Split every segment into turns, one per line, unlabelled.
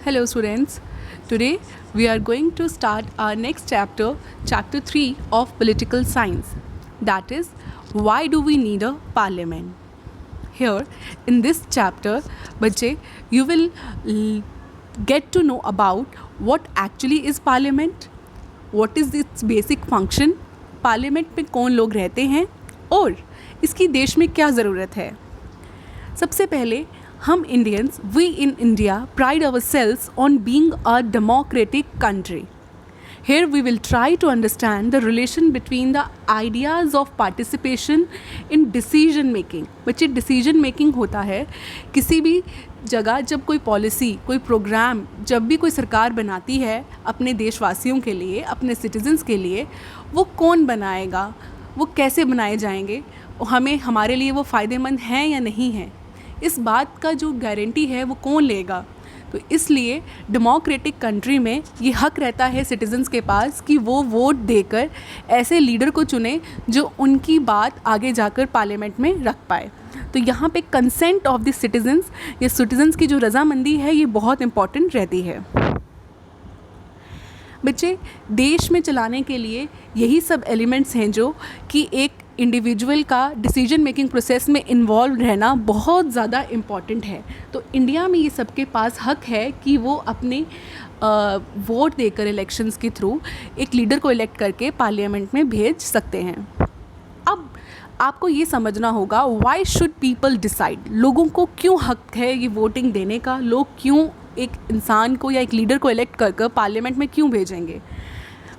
Hello students, today we are going to start our next chapter, chapter 3 of political science, that is why do we need a parliament. Here in this chapter, बच्चे you will get to know about what actually is parliament, what is its basic function, parliament में कौन लोग रहते हैं और इसकी देश में क्या ज़रूरत है. सबसे पहले हम Indians we in India pride ourselves on being a democratic country. Here we will try to understand the relation between the ideas of participation in decision making. बच्चे decision making होता है किसी भी जगह जब कोई पॉलिसी कोई programme जब भी कोई सरकार बनाती है अपने देशवासियों के लिए अपने सिटीजन्स के लिए, वो कौन बनाएगा, वो कैसे बनाए जाएंगे, हमें हमारे लिए वो फ़ायदेमंद हैं या नहीं हैं, इस बात का जो गारंटी है वो कौन लेगा. तो इसलिए डेमोक्रेटिक कंट्री में ये हक रहता है सिटीजन्स के पास कि वो वोट देकर ऐसे लीडर को चुने जो उनकी बात आगे जाकर पार्लियामेंट में रख पाए. तो यहाँ पे कंसेंट ऑफ द सिटीजन्स या सिटीजन्स की जो रजामंदी है ये बहुत इम्पॉर्टेंट रहती है. बच्चे देश में चलाने के लिए यही सब एलिमेंट्स हैं जो कि एक इंडिविजुअल का डिसीजन मेकिंग प्रोसेस में इन्वॉल्व रहना बहुत ज़्यादा इम्पॉर्टेंट है. तो इंडिया में ये सबके पास हक है कि वो अपने वोट देकर इलेक्शंस के थ्रू एक लीडर को इलेक्ट करके पार्लियामेंट में भेज सकते हैं. अब आपको ये समझना होगा व्हाई शुड पीपल डिसाइड, लोगों को क्यों हक है ये वोटिंग देने का, लोग क्यों एक इंसान को या एक लीडर को इलेक्ट कर पार्लियामेंट में क्यों भेजेंगे.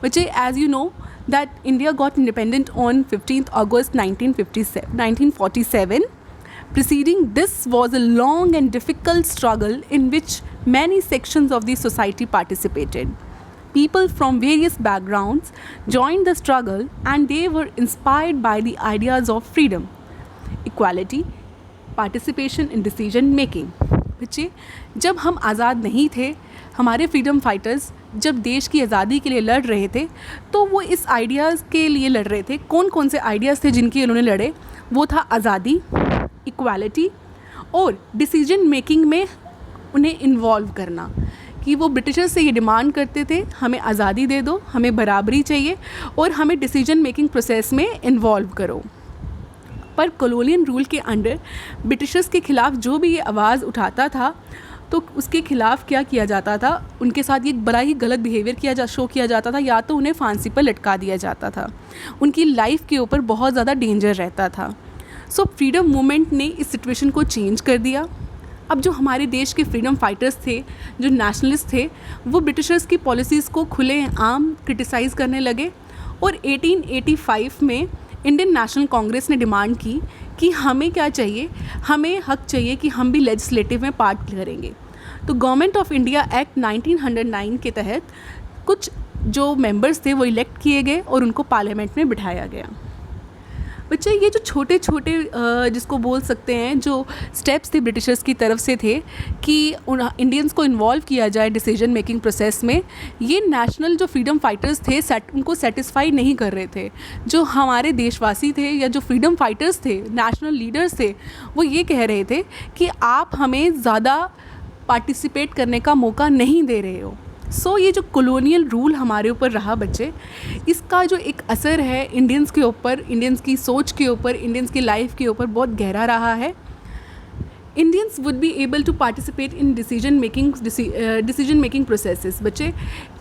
बच्चे as you know that India got independent on 15th August 1947. Preceding this was a long and difficult struggle in which many sections of the society participated. People from various backgrounds joined the struggle and they were inspired by the ideas of freedom, equality, participation in decision making. बच्चे जब हम आज़ाद नहीं थे, हमारे freedom fighters जब देश की आज़ादी के लिए लड़ रहे थे तो वो इस आइडियाज़ के लिए लड़ रहे थे. कौन कौन से आइडियाज़ थे जिनके उन्होंने लड़े, वो था आज़ादी, इक्वालिटी और डिसीजन मेकिंग में उन्हें इन्वॉल्व करना. कि वो ब्रिटिशर्स से ये डिमांड करते थे हमें आज़ादी दे दो, हमें बराबरी चाहिए और हमें डिसीजन मेकिंग प्रोसेस में इन्वॉल्व करो. पर कॉलोनियल रूल के अंडर ब्रिटिशर्स के ख़िलाफ़ जो भी ये आवाज़ उठाता था तो उसके ख़िलाफ़ क्या किया जाता था, उनके साथ ये बड़ा ही गलत बिहेवियर शो किया जाता था. या तो उन्हें फांसी पर लटका दिया जाता था, उनकी लाइफ के ऊपर बहुत ज़्यादा डेंजर रहता था. सो फ्रीडम मूवमेंट ने इस सिचुएशन को चेंज कर दिया. अब जो हमारे देश के फ्रीडम फाइटर्स थे, जो नेशनलिस्ट थे, वो ब्रिटिशर्स की पॉलिसीज़ को खुलेआम क्रिटिसाइज़ करने लगे और 1885 में इंडियन नेशनल कांग्रेस ने डिमांड की कि हमें क्या चाहिए, हमें हक चाहिए कि हम भी लेजिस्लेटिव में पार्ट करेंगे. तो गवर्नमेंट ऑफ इंडिया एक्ट 1909 के तहत कुछ जो मेंबर्स थे वो इलेक्ट किए गए और उनको पार्लियामेंट में बिठाया गया. बच्चे ये जो छोटे छोटे जिसको बोल सकते हैं जो स्टेप्स थे ब्रिटिशर्स की तरफ से थे कि इंडियंस को इन्वॉल्व किया जाए डिसीजन मेकिंग प्रोसेस में, ये नेशनल जो फ्रीडम फाइटर्स थे उनको सेटिस्फाई नहीं कर रहे थे. जो हमारे देशवासी थे या जो फ्रीडम फाइटर्स थे, नेशनल लीडर्स थे, वो ये कह रहे थे कि आप हमें ज़्यादा पार्टिसिपेट करने का मौका नहीं दे रहे हो. सो ये जो कॉलोनियल रूल हमारे ऊपर रहा बच्चे, इसका जो एक असर है इंडियंस के ऊपर, इंडियंस की सोच के ऊपर, इंडियंस की लाइफ के ऊपर बहुत गहरा रहा है. Indians would be able to participate in decision making processes. बच्चे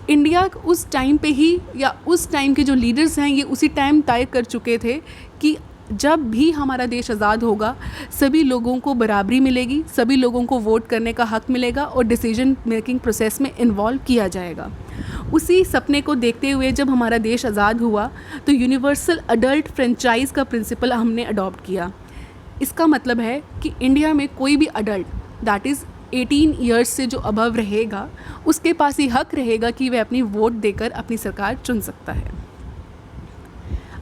इंडिया उस टाइम पे ही या उस टाइम के जो लीडर्स हैं ये उसी टाइम तय कर चुके थे कि जब भी हमारा देश आज़ाद होगा सभी लोगों को बराबरी मिलेगी, सभी लोगों को वोट करने का हक मिलेगा और डिसीजन मेकिंग प्रोसेस में इन्वॉल्व किया जाएगा. उसी सपने को देखते हुए जब हमारा देश आज़ाद हुआ तो यूनिवर्सल अडल्ट फ्रेंचाइज़ का प्रिंसिपल हमने अडॉप्ट किया. इसका मतलब है कि इंडिया में कोई भी अडल्ट दैट इज़ 18 ईयर्स से जो अबव रहेगा उसके पास ये हक रहेगा कि वह अपनी वोट देकर अपनी सरकार चुन सकता है.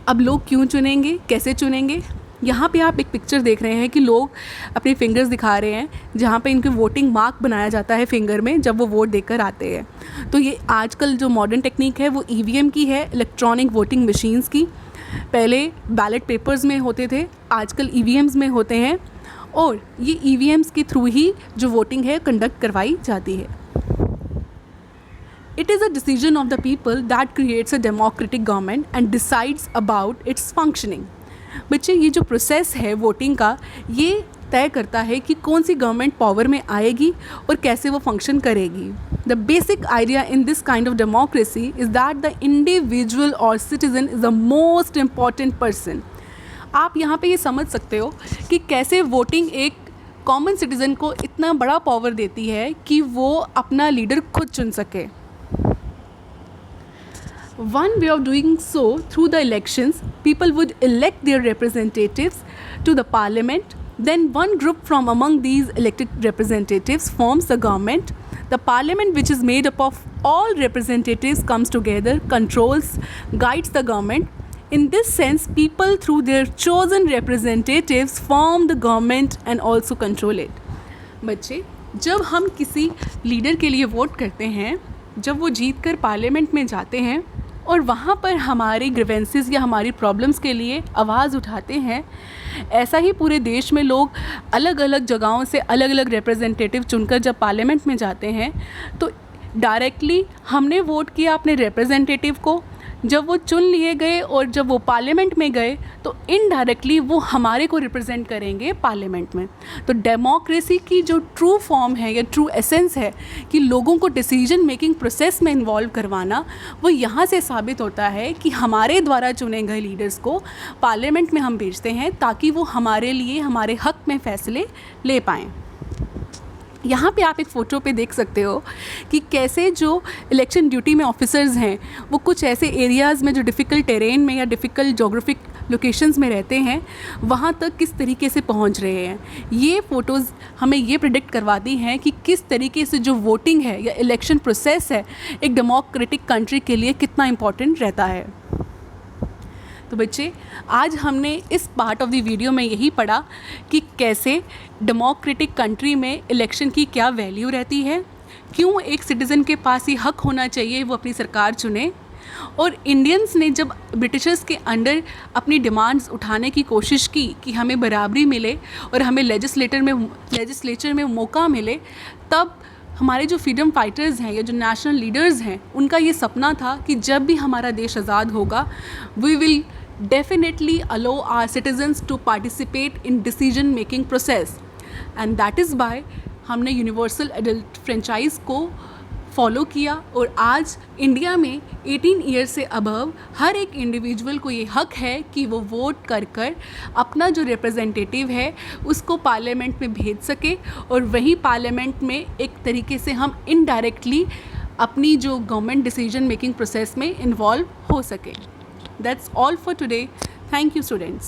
अब लोग क्यों चुनेंगे, कैसे चुनेंगे, यहाँ पे आप एक पिक्चर देख रहे हैं कि लोग अपने फिंगर्स दिखा रहे हैं जहाँ पे इनके वोटिंग मार्क बनाया जाता है फिंगर में जब वो वोट देकर आते हैं. तो ये आजकल जो मॉडर्न टेक्निक है वो EVM की है, इलेक्ट्रॉनिक वोटिंग मशीन्स की. पहले बैलेट पेपर्स में होते थे, आजकल EVMs में होते हैं और ये EVMs के थ्रू ही जो वोटिंग है कंडक्ट करवाई जाती है. It is a decision of the people that creates a democratic government and decides about its functioning. बच्चे ये जो प्रोसेस है वोटिंग का, ये तय करता है कि कौन सी गवर्नमेंट पावर में आएगी और कैसे वो फंक्शन करेगी. The basic idea in this kind of democracy is that the individual और citizen is the most important person. आप यहाँ पे ये समझ सकते हो कि कैसे वोटिंग एक कॉमन सिटीज़न को इतना बड़ा पावर देती है कि वो अपना लीडर खुद चुन सके. One way of doing so through the elections, people would elect their representatives to the parliament. Then one group from among these elected representatives forms the government. The parliament, which is made up of all representatives, comes together, controls, guides the government. In this sense, people through their chosen representatives form the government and also control it. बच्चे, जब हम किसी leader के लिए vote करते हैं, जब वो जीत कर पार्लियामेंट में जाते हैं और वहाँ पर हमारी ग्रीवेंसेस या हमारी प्रॉब्लम्स के लिए आवाज़ उठाते हैं, ऐसा ही पूरे देश में लोग अलग अलग जगहों से अलग अलग रिप्रेजेंटेटिव चुनकर जब पार्लियामेंट में जाते हैं तो डायरेक्टली हमने वोट किया अपने रिप्रेजेंटेटिव को. जब वो चुन लिए गए और जब वो पार्लियामेंट में गए तो इनडायरेक्टली वो हमारे को रिप्रेजेंट करेंगे पार्लियामेंट में. तो डेमोक्रेसी की जो ट्रू फॉर्म है या ट्रू एसेंस है कि लोगों को डिसीजन मेकिंग प्रोसेस में इन्वॉल्व करवाना, वो यहाँ से साबित होता है कि हमारे द्वारा चुने गए लीडर्स को पार्लियामेंट में हम भेजते हैं ताकि वो हमारे लिए हमारे हक़ में फ़ैसले ले पाएँ. यहाँ पे आप एक फ़ोटो पे देख सकते हो कि कैसे जो इलेक्शन ड्यूटी में ऑफिसर्स हैं वो कुछ ऐसे एरियाज़ में जो डिफ़िकल्ट टेरेन में या डिफ़िकल्ट जोग्राफिक लोकेशंस में रहते हैं वहाँ तक किस तरीके से पहुँच रहे हैं. ये फ़ोटोज़ हमें ये प्रेडिक्ट करवाती हैं कि किस तरीके से जो वोटिंग है या इलेक्शन प्रोसेस है एक डेमोक्रेटिक कंट्री के लिए कितना इम्पॉर्टेंट रहता है. तो बच्चे, आज हमने इस पार्ट ऑफ द वीडियो में यही पढ़ा कि कैसे डेमोक्रेटिक कंट्री में इलेक्शन की क्या वैल्यू रहती है, क्यों एक सिटीज़न के पास ये हक़ होना चाहिए वो अपनी सरकार चुने, और इंडियंस ने जब ब्रिटिशर्स के अंडर अपनी डिमांड्स उठाने की कोशिश की कि हमें बराबरी मिले और हमें लेजिस्लेचर में मौका मिले, तब हमारे जो फ्रीडम फाइटर्स हैं या जो नेशनल लीडर्स हैं उनका ये सपना था कि जब भी हमारा देश आज़ाद होगा we will definitely allow our citizens to participate in decision making process, and that is why हमने यूनिवर्सल एडल्ट फ्रेंचाइज को फॉलो किया और आज इंडिया में 18 ईयर्स से अबव हर एक इंडिविजुअल को ये हक है कि वो वोट कर कर अपना जो रिप्रेजेंटेटिव है उसको पार्लियामेंट में भेज सके और वही पार्लियामेंट में एक तरीके से हम इनडायरेक्टली अपनी जो गवर्नमेंट डिसीजन मेकिंग प्रोसेस में इन्वॉल्व हो सके. That's all for today. Thank you, students.